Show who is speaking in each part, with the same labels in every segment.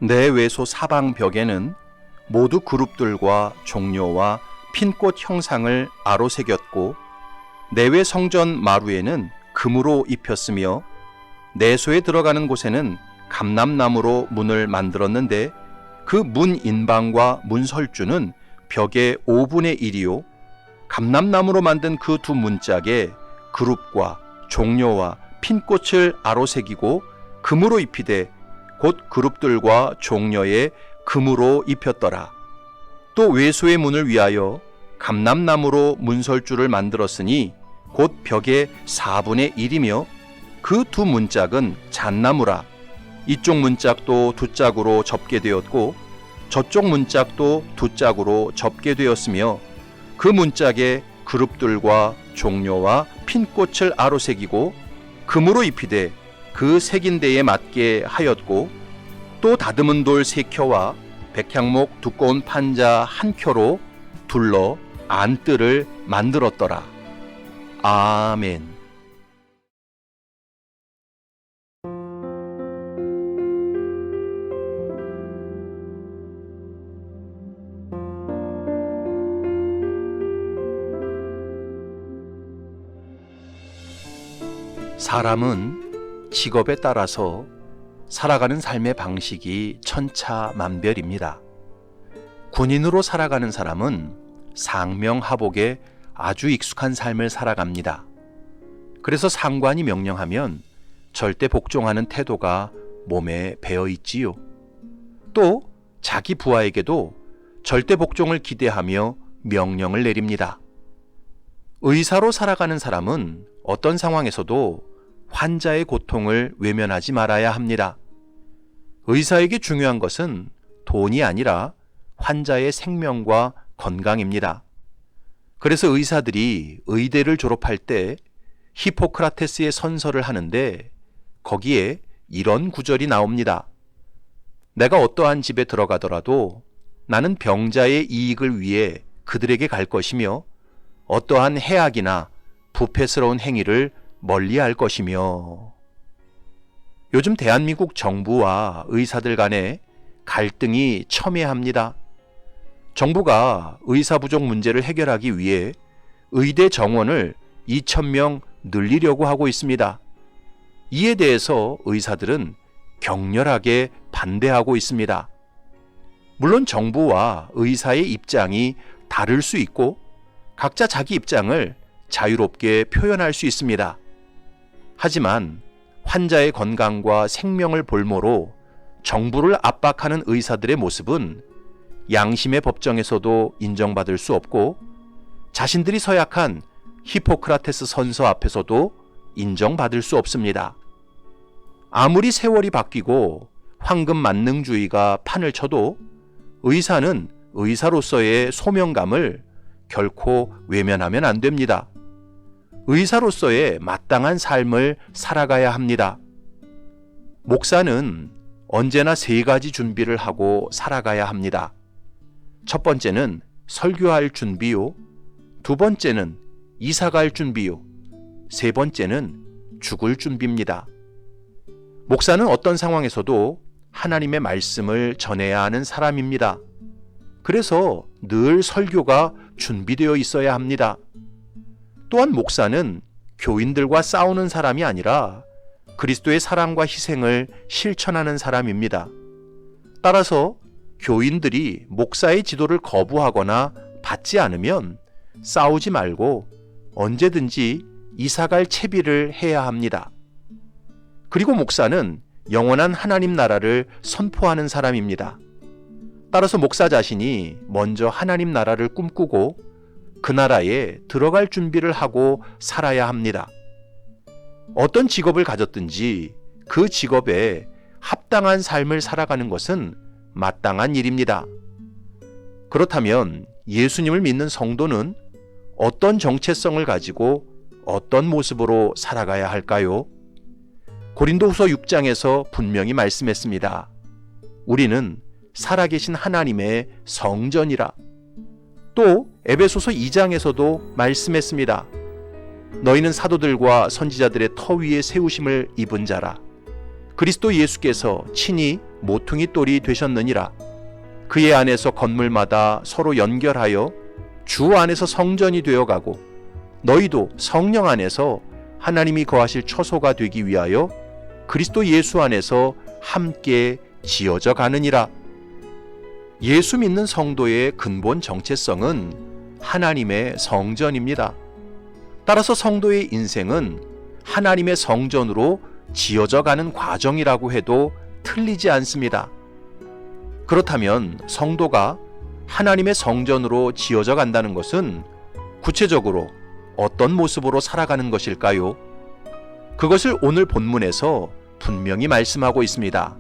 Speaker 1: 내외소 사방 벽에는 모두 그룹들과 종려와 핀꽃 형상을 아로새겼고 내외 성전 마루에는 금으로 입혔으며 내소에 들어가는 곳에는 감람나무로 문을 만들었는데 그 문 인방과 문 설주는 벽의 5분의 1이요 감람나무로 만든 그 두 문짝에 그룹과 종려와 핀꽃을 아로새기고 금으로 입히되 곧 그룹들과 종려에 금으로 입혔더라. 또 외소의 문을 위하여 감람나무로 문설주를 만들었으니 곧 벽의 4분의 1이며 그 두 문짝은 잣나무라. 이쪽 문짝도 두 짝으로 접게 되었고 저쪽 문짝도 두 짝으로 접게 되었으며 그 문짝에 그룹들과 종려와 핀꽃을 아로새기고 금으로 입히되 그 새긴 데에 맞게 하였고 또 다듬은 돌 3켜와 백향목 두꺼운 판자 1켜로 둘러 안뜰을 만들었더라. 아멘. 사람은 직업에 따라서 살아가는 삶의 방식이 천차만별입니다. 군인으로 살아가는 사람은 상명하복에 아주 익숙한 삶을 살아갑니다. 그래서 상관이 명령하면 절대 복종하는 태도가 몸에 배어 있지요. 또 자기 부하에게도 절대 복종을 기대하며 명령을 내립니다. 의사로 살아가는 사람은 어떤 상황에서도 환자의 고통을 외면하지 말아야 합니다. 의사에게 중요한 것은 돈이 아니라 환자의 생명과 건강입니다. 그래서 의사들이 의대를 졸업할 때 히포크라테스의 선서를 하는데 거기에 이런 구절이 나옵니다. 내가 어떠한 집에 들어가더라도 나는 병자의 이익을 위해 그들에게 갈 것이며 어떠한 해악이나 부패스러운 행위를 멀리할 것이며. 요즘 대한민국 정부와 의사들 간에 갈등이 첨예합니다. 정부가 의사 부족 문제를 해결하기 위해 의대 정원을 2,000명 늘리려고 하고 있습니다. 이에 대해서 의사들은 격렬하게 반대하고 있습니다. 물론 정부와 의사의 입장이 다를 수 있고 각자 자기 입장을 자유롭게 표현할 수 있습니다. 하지만 환자의 건강과 생명을 볼모로 정부를 압박하는 의사들의 모습은 양심의 법정에서도 인정받을 수 없고 자신들이 서약한 히포크라테스 선서 앞에서도 인정받을 수 없습니다. 아무리 세월이 바뀌고 황금 만능주의가 판을 쳐도 의사는 의사로서의 소명감을 결코 외면하면 안 됩니다. 의사로서의 마땅한 삶을 살아가야 합니다. 목사는 언제나 3가지 준비를 하고 살아가야 합니다. 첫 번째는 설교할 준비요. 두 번째는 이사갈 준비요. 세 번째는 죽을 준비입니다. 목사는 어떤 상황에서도 하나님의 말씀을 전해야 하는 사람입니다. 그래서 늘 설교가 준비되어 있어야 합니다. 또한 목사는 교인들과 싸우는 사람이 아니라 그리스도의 사랑과 희생을 실천하는 사람입니다. 따라서 교인들이 목사의 지도를 거부하거나 받지 않으면 싸우지 말고 언제든지 이사갈 채비를 해야 합니다. 그리고 목사는 영원한 하나님 나라를 선포하는 사람입니다. 따라서 목사 자신이 먼저 하나님 나라를 꿈꾸고 그 나라에 들어갈 준비를 하고 살아야 합니다. 어떤 직업을 가졌든지 그 직업에 합당한 삶을 살아가는 것은 마땅한 일입니다. 그렇다면 예수님을 믿는 성도는 어떤 정체성을 가지고 어떤 모습으로 살아가야 할까요? 고린도후서 6장에서 분명히 말씀했습니다. 우리는 살아계신 하나님의 성전이라. 또 에베소서 2장에서도 말씀했습니다. 너희는 사도들과 선지자들의 터 위에 세우심을 입은 자라. 그리스도 예수께서 친히 모퉁이 돌이 되셨느니라. 그의 안에서 건물마다 서로 연결하여 주 안에서 성전이 되어가고 너희도 성령 안에서 하나님이 거하실 처소가 되기 위하여 그리스도 예수 안에서 함께 지어져 가느니라. 예수 믿는 성도의 근본 정체성은 하나님의 성전입니다. 따라서 성도의 인생은 하나님의 성전으로 지어져 가는 과정이라고 해도 틀리지 않습니다. 그렇다면 성도가 하나님의 성전으로 지어져 간다는 것은 구체적으로 어떤 모습으로 살아가는 것일까요? 그것을 오늘 본문에서 분명히 말씀하고 있습니다.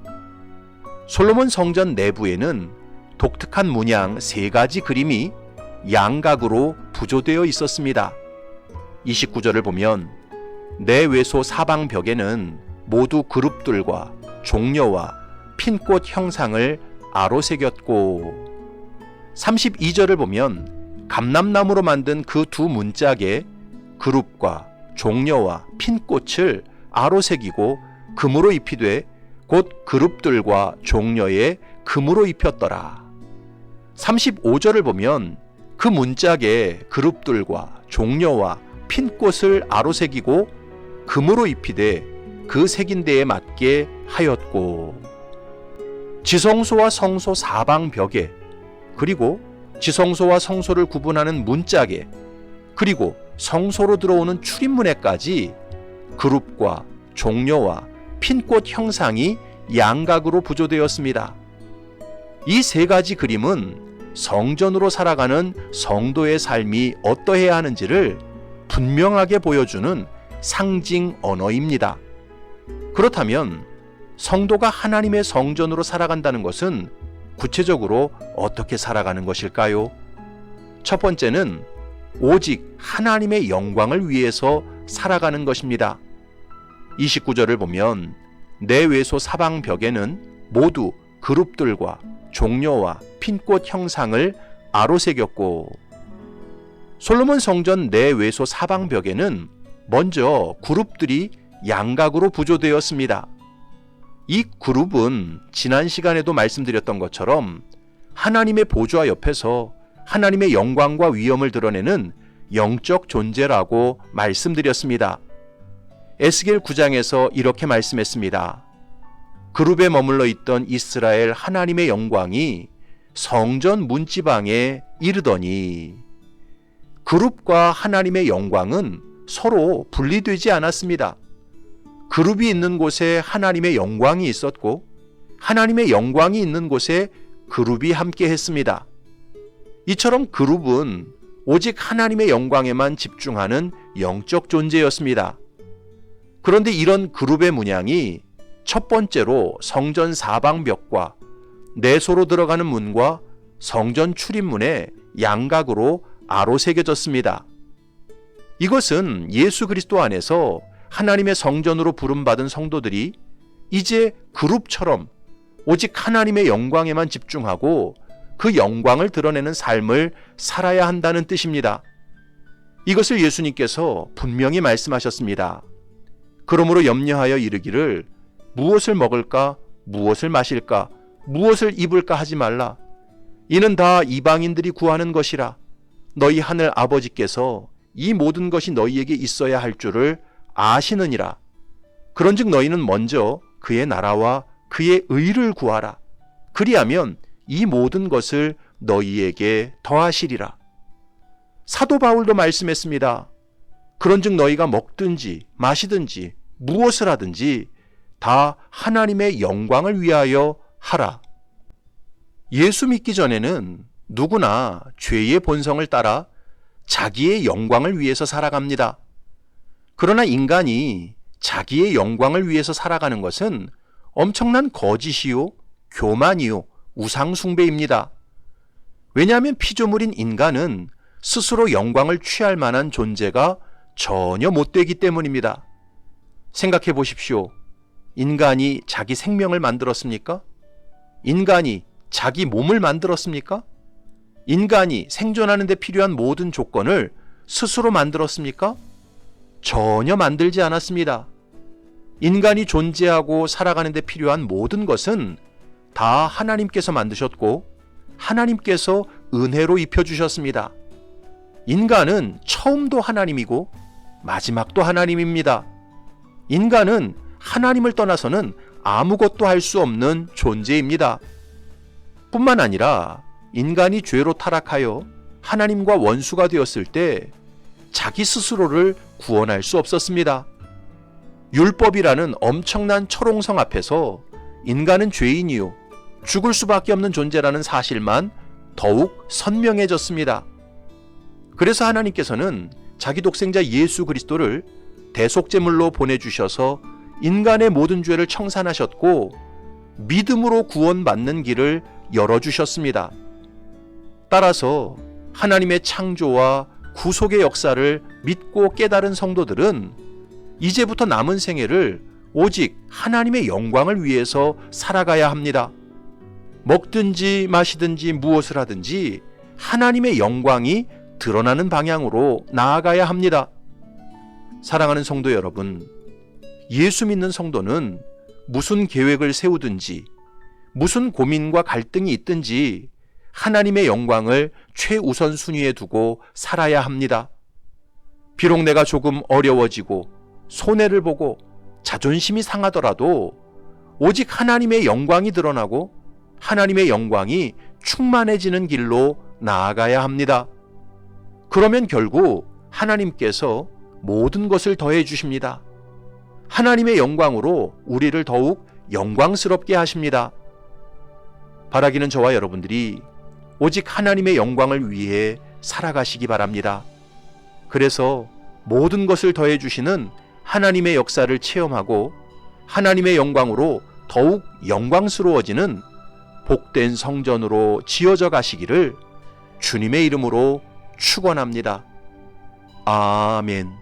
Speaker 1: 솔로몬 성전 내부에는 독특한 문양 3가지 그림이 양각으로 부조되어 있었습니다. 29절을 보면 내외소 사방 벽에는 모두 그룹들과 종려와 핀꽃 형상을 아로새겼고 32절을 보면 감람나무로 만든 그 두 문짝에 그룹과 종려와 핀꽃을 아로새기고 금으로 입히되 곧 그룹들과 종려에 금으로 입혔더라. 35절을 보면 그 문짝에 그룹들과 종려와 핀꽃을 아로새기고 금으로 입히되 그 새긴 데에 맞게 하였고 지성소와 성소 사방 벽에 그리고 지성소와 성소를 구분하는 문짝에 그리고 성소로 들어오는 출입문에까지 그룹과 종려와 핀꽃 형상이 양각으로 부조되었습니다. 이 3가지 그림은 성전으로 살아가는 성도의 삶이 어떠해야 하는지를 분명하게 보여주는 상징 언어입니다. 그렇다면 성도가 하나님의 성전으로 살아간다는 것은 구체적으로 어떻게 살아가는 것일까요? 첫 번째는 오직 하나님의 영광을 위해서 살아가는 것입니다. 29절을 보면 내외소 사방 벽에는 모두 그룹들과 종려와 핀꽃 형상을 아로새겼고 솔로몬 성전 내외소 사방 벽에는 먼저 그룹들이 양각으로 부조되었습니다. 이 그룹은 지난 시간에도 말씀드렸던 것처럼 하나님의 보좌 옆에서 하나님의 영광과 위엄을 드러내는 영적 존재라고 말씀드렸습니다. 에스겔 9장에서 이렇게 말씀했습니다. 그룹에 머물러 있던 이스라엘 하나님의 영광이 성전 문지방에 이르더니 그룹과 하나님의 영광은 서로 분리되지 않았습니다. 그룹이 있는 곳에 하나님의 영광이 있었고 하나님의 영광이 있는 곳에 그룹이 함께 했습니다. 이처럼 그룹은 오직 하나님의 영광에만 집중하는 영적 존재였습니다. 그런데 이런 그룹의 문양이 첫 번째로 성전 사방벽과 내소로 들어가는 문과 성전 출입문에 양각으로 아로새겨졌습니다. 이것은 예수 그리스도 안에서 하나님의 성전으로 부름받은 성도들이 이제 그룹처럼 오직 하나님의 영광에만 집중하고 그 영광을 드러내는 삶을 살아야 한다는 뜻입니다. 이것을 예수님께서 분명히 말씀하셨습니다. 그러므로 염려하여 이르기를 무엇을 먹을까, 무엇을 마실까, 무엇을 입을까 하지 말라. 이는 다 이방인들이 구하는 것이라. 너희 하늘 아버지께서 이 모든 것이 너희에게 있어야 할 줄을 아시느니라. 그런즉 너희는 먼저 그의 나라와 그의 의를 구하라. 그리하면 이 모든 것을 너희에게 더하시리라. 사도 바울도 말씀했습니다. 그런즉 너희가 먹든지 마시든지 무엇을 하든지 다 하나님의 영광을 위하여 하라. 예수 믿기 전에는 누구나 죄의 본성을 따라 자기의 영광을 위해서 살아갑니다. 그러나 인간이 자기의 영광을 위해서 살아가는 것은 엄청난 거짓이요, 교만이요, 우상숭배입니다. 왜냐하면 피조물인 인간은 스스로 영광을 취할 만한 존재가 전혀 못 되기 때문입니다. 생각해 보십시오. 인간이 자기 생명을 만들었습니까? 인간이 자기 몸을 만들었습니까? 인간이 생존하는 데 필요한 모든 조건을 스스로 만들었습니까? 전혀 만들지 않았습니다. 인간이 존재하고 살아가는 데 필요한 모든 것은 다 하나님께서 만드셨고 하나님께서 은혜로 입혀주셨습니다. 인간은 처음도 하나님이고 마지막도 하나님입니다. 인간은 하나님을 떠나서는 아무것도 할 수 없는 존재입니다. 뿐만 아니라 인간이 죄로 타락하여 하나님과 원수가 되었을 때 자기 스스로를 구원할 수 없었습니다. 율법이라는 엄청난 철옹성 앞에서 인간은 죄인이요 죽을 수밖에 없는 존재라는 사실만 더욱 선명해졌습니다. 그래서 하나님께서는 자기 독생자 예수 그리스도를 대속제물로 보내주셔서 인간의 모든 죄를 청산하셨고 믿음으로 구원받는 길을 열어주셨습니다. 따라서 하나님의 창조와 구속의 역사를 믿고 깨달은 성도들은 이제부터 남은 생애를 오직 하나님의 영광을 위해서 살아가야 합니다. 먹든지 마시든지 무엇을 하든지 하나님의 영광이 드러나는 방향으로 나아가야 합니다. 사랑하는 성도 여러분, 예수 믿는 성도는 무슨 계획을 세우든지 무슨 고민과 갈등이 있든지 하나님의 영광을 최우선 순위에 두고 살아야 합니다. 비록 내가 조금 어려워지고 손해를 보고 자존심이 상하더라도 오직 하나님의 영광이 드러나고 하나님의 영광이 충만해지는 길로 나아가야 합니다. 그러면 결국 하나님께서 모든 것을 더해 주십니다. 하나님의 영광으로 우리를 더욱 영광스럽게 하십니다. 바라기는 저와 여러분들이 오직 하나님의 영광을 위해 살아가시기 바랍니다. 그래서 모든 것을 더해 주시는 하나님의 역사를 체험하고 하나님의 영광으로 더욱 영광스러워지는 복된 성전으로 지어져 가시기를 주님의 이름으로 축원합니다. 아멘.